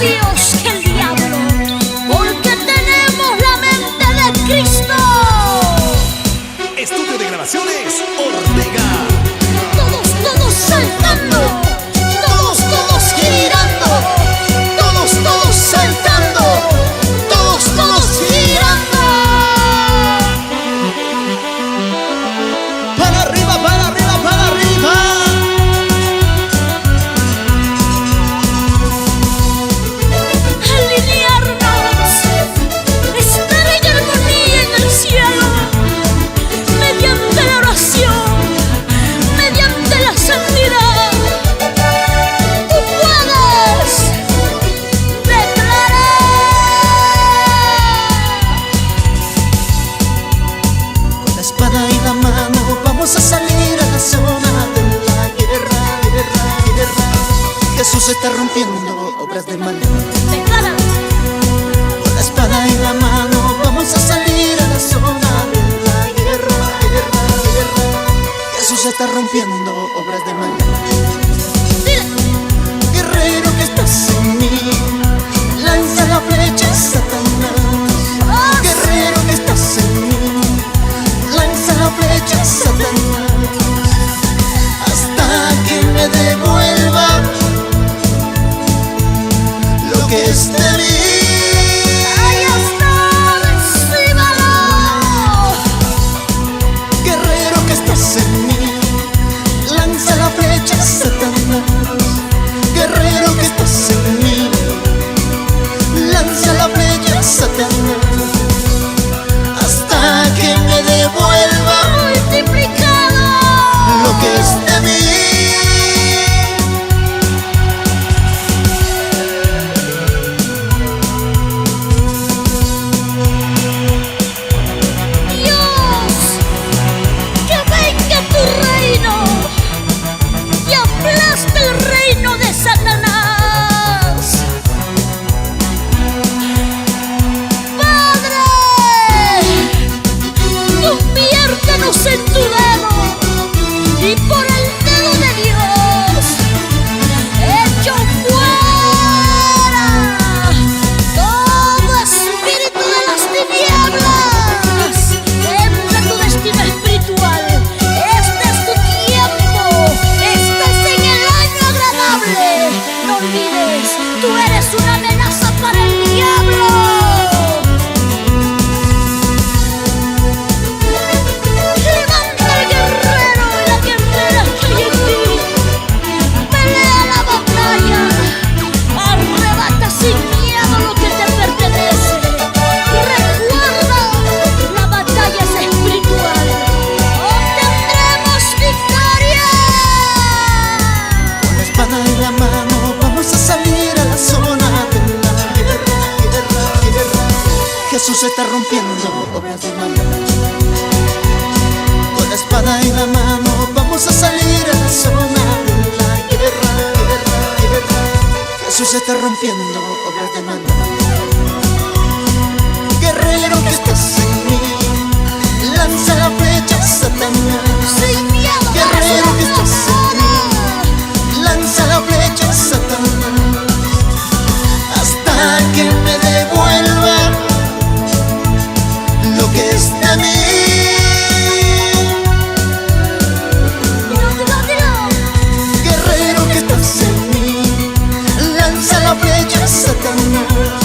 Dios que el diablo, porque tenemos la mente de Cristo. Estudio de grabaciones Ortega. Todos saltando, todos girando, todos saltando, todos girando. Para arriba, para arriba, para arriba. Alinearnos, estar en armonía en el cielo, mediante la oración, mediante la santidad. Tú puedes declarar. Con la espada y la mano vamos a salir a la zona de la guerra, guerra, guerra. Jesús está rompiendo obras de maldad. Declara. Con la espada y la mano vamos a salir a la zona de la guerra, guerra, guerra. Jesús está rompiendo obras de maldad. Guerrero que estás en mí, lanza la flecha, Satanás. Guerrero que estás en mí, lanza la flecha, Satanás. Hasta que me devuelva lo que es de mí. Ahí está, recíbalo. Guerrero que estás en mí, lanza la flecha, Satanás. Guerrero que estás en mí, lanza la flecha, Satanás. Hasta que me devuelva Multiplicado. lo que es de mí. Dios, que venga tu reino y aplaste el reino de Satanás. Padre, conviértenos en tu dedo y por el dedo de Dios echo fuera todo espíritu de las tinieblas. Entra en tu destino espiritual. Este es tu tiempo. Estás en el año agradable. No olvides, tú eres una amenaza para el diablo. Levanta el guerrero y la guerrera que hay en ti. Pelea la batalla. Arrebata sin miedo lo que te pertenece. Recuerda, la batalla es espiritual. Obtendremos victoria. Con la espada en la mano vamos a salir a la zona de la guerra, guerra, guerra. Jesús está rompiendo obras de maldad. Con la espada en la mano vamos a salir a la zona de la guerra, guerra, guerra. Jesús está rompiendo obras de maldad. Guerrero que estás en mí, lanza la flecha, Satanás. Sin miedo, Guerrero que estás en mí, lanza la flecha, Satanás. Hasta que me devuelva lo que es de mí. Guerrero que estás en mí, lanza la flecha, Satanás.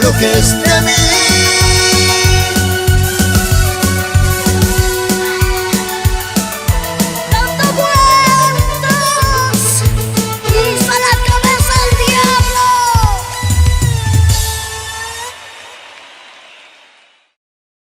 lo que es de mí.